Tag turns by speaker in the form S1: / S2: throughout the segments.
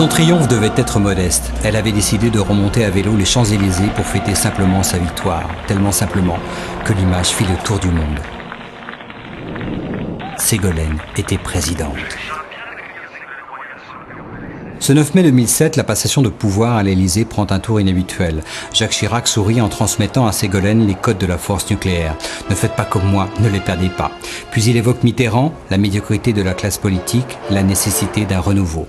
S1: Son triomphe devait être modeste. Elle avait décidé de remonter à vélo les Champs-Élysées pour fêter simplement sa victoire, tellement simplement que l'image fit le tour du monde. Ségolène était présidente. Ce 9 mai 2007, la passation de pouvoir à l'Élysée prend un tour inhabituel. Jacques Chirac sourit en transmettant à Ségolène les codes de la force nucléaire. Ne faites pas comme moi, ne les perdez pas. Puis il évoque Mitterrand, la médiocrité de la classe politique, la nécessité d'un renouveau.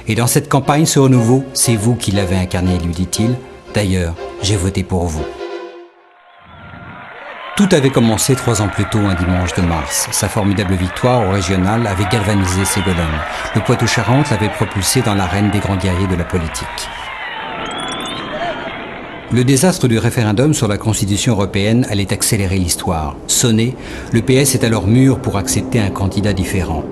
S1: Et dans cette campagne, ce renouveau, c'est vous qui l'avez incarné, lui dit-il. D'ailleurs, j'ai voté pour vous. Tout avait commencé 3 ans plus tôt, un dimanche de mars. Sa formidable victoire au régional avait galvanisé Ségolène. Le Poitou-Charentes l'avait propulsé dans l'arène des grands guerriers de la politique. Le désastre du référendum sur la Constitution européenne allait accélérer l'histoire. Sonné, le PS est alors mûr pour accepter un candidat différent.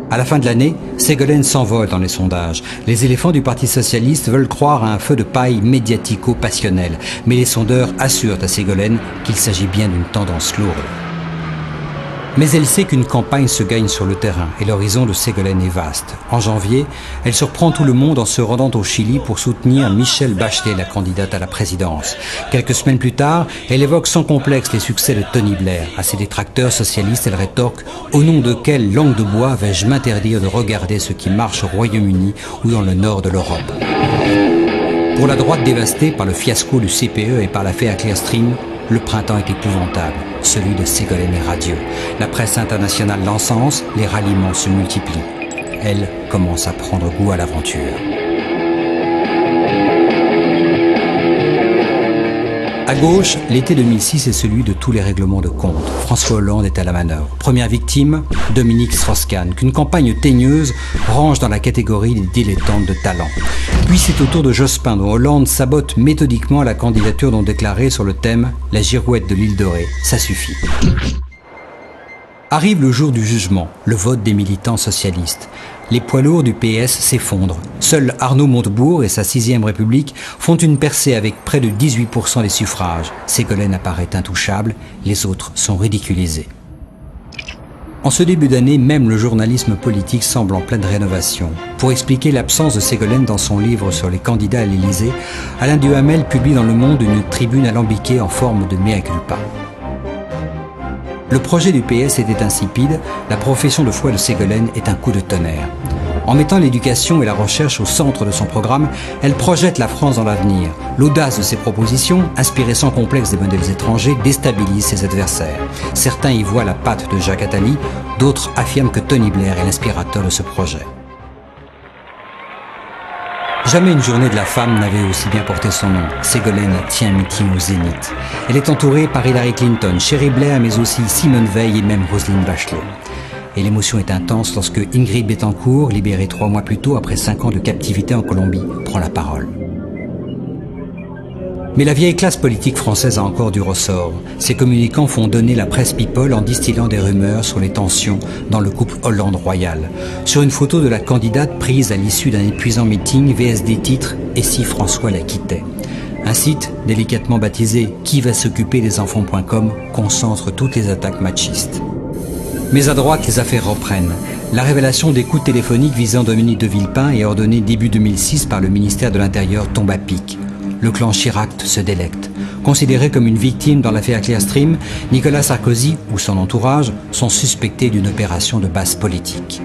S1: À la fin de l'année, Ségolène s'envole dans les sondages. Les éléphants du Parti socialiste veulent croire à un feu de paille médiatico-passionnel. Mais les sondeurs assurent à Ségolène qu'il s'agit bien d'une tendance lourde. Mais elle sait qu'une campagne se gagne sur le terrain et l'horizon de Ségolène est vaste. En janvier, elle surprend tout le monde en se rendant au Chili pour soutenir Michelle Bachelet, la candidate à la présidence. Quelques semaines plus tard, elle évoque sans complexe les succès de Tony Blair. À ses détracteurs socialistes, elle rétorque « Au nom de quelle langue de bois vais-je m'interdire de regarder ce qui marche au Royaume-Uni ou dans le nord de l'Europe ?» Pour la droite dévastée par le fiasco du CPE et par l'affaire Clearstream, le printemps est épouvantable, celui de Ségolène est radieux. La presse internationale l'encense, les ralliements se multiplient. Elle commence à prendre goût à l'aventure. À gauche, l'été 2006 est celui de tous les règlements de compte. François Hollande est à la manœuvre. Première victime, Dominique Strauss-Kahn, qu'une campagne teigneuse range dans la catégorie des dilettantes de talent. Puis c'est au tour de Jospin, dont Hollande sabote méthodiquement la candidature non déclarée sur le thème « La girouette de l'île de Ré, ça suffit ». Arrive le jour du jugement, le vote des militants socialistes. Les poids lourds du PS s'effondrent. Seul Arnaud Montebourg et sa 6e République font une percée avec près de 18% des suffrages. Ségolène apparaît intouchable, les autres sont ridiculisés. En ce début d'année, même le journalisme politique semble en pleine rénovation. Pour expliquer l'absence de Ségolène dans son livre sur les candidats à l'Élysée, Alain Duhamel publie dans Le Monde une tribune alambiquée en forme de mea culpa. Le projet du PS était insipide, la profession de foi de Ségolène est un coup de tonnerre. En mettant l'éducation et la recherche au centre de son programme, elle projette la France dans l'avenir. L'audace de ses propositions, inspirée sans complexe des modèles étrangers, déstabilise ses adversaires. Certains y voient la patte de Jacques Attali, d'autres affirment que Tony Blair est l'inspirateur de ce projet. Jamais une journée de la femme n'avait aussi bien porté son nom. Ségolène tient un meeting au Zénith. Elle est entourée par Hillary Clinton, Cherie Blair, mais aussi Simone Veil et même Roselyne Bachelot. Et l'émotion est intense lorsque Ingrid Betancourt, libérée 3 mois plus tôt après 5 ans de captivité en Colombie, prend la parole. Mais la vieille classe politique française a encore du ressort. Ses communicants font donner la presse people en distillant des rumeurs sur les tensions dans le couple Hollande-Royal. Sur une photo de la candidate prise à l'issue d'un épuisant meeting, VSD titre « Et si François la quittait ?» Un site, délicatement baptisé « Qui va s'occuper des enfants.com » concentre toutes les attaques machistes. Mais à droite, les affaires reprennent. La révélation d'écoutes téléphoniques visant Dominique de Villepin et ordonnée début 2006 par le ministère de l'Intérieur tombe à pic. Le clan Chirac se délecte. Considéré comme une victime dans l'affaire Clearstream, Nicolas Sarkozy ou son entourage sont suspectés d'une opération de base politique.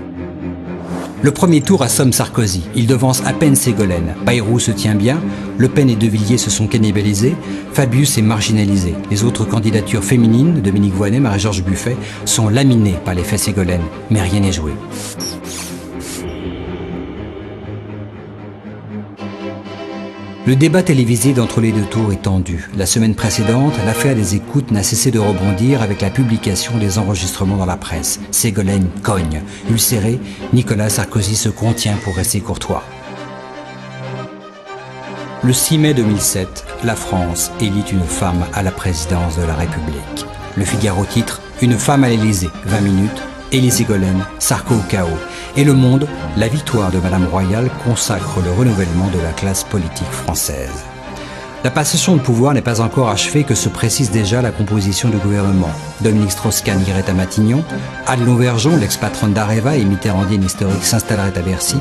S1: Le premier tour assomme Sarkozy. Il devance à peine Ségolène. Bayrou se tient bien, Le Pen et De Villiers se sont cannibalisés, Fabius est marginalisé. Les autres candidatures féminines, Dominique Voynet, Marie-Georges Buffet, sont laminées par l'effet Ségolène, mais rien n'est joué. Le débat télévisé d'entre les deux tours est tendu. La semaine précédente, l'affaire des écoutes n'a cessé de rebondir avec la publication des enregistrements dans la presse. Ségolène cogne. Ulcéré, Nicolas Sarkozy se contient pour rester courtois. Le 6 mai 2007, la France élit une femme à la présidence de la République. Le Figaro titre « Une femme à l'Élysée, 20 minutes ». Élie Ségolène, Sarko au chaos. Et Le Monde, la victoire de Madame Royale consacre le renouvellement de la classe politique française. La passation de pouvoir n'est pas encore achevée que se précise déjà la composition du gouvernement. Dominique Strauss-Kahn irait à Matignon, Anne Lauvergeon, l'ex-patronne d'Areva et mitterrandienne historique, s'installerait à Bercy,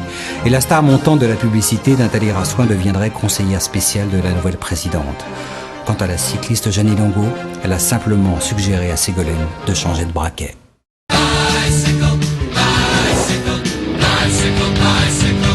S1: et la star montante de la publicité, Nathalie Rassoin, deviendrait conseillère spéciale de la nouvelle présidente. Quant à la cycliste Jeannie Longo, elle a simplement suggéré à Ségolène de changer de braquet. Bicycle, bicycle, bicycle, bicycle.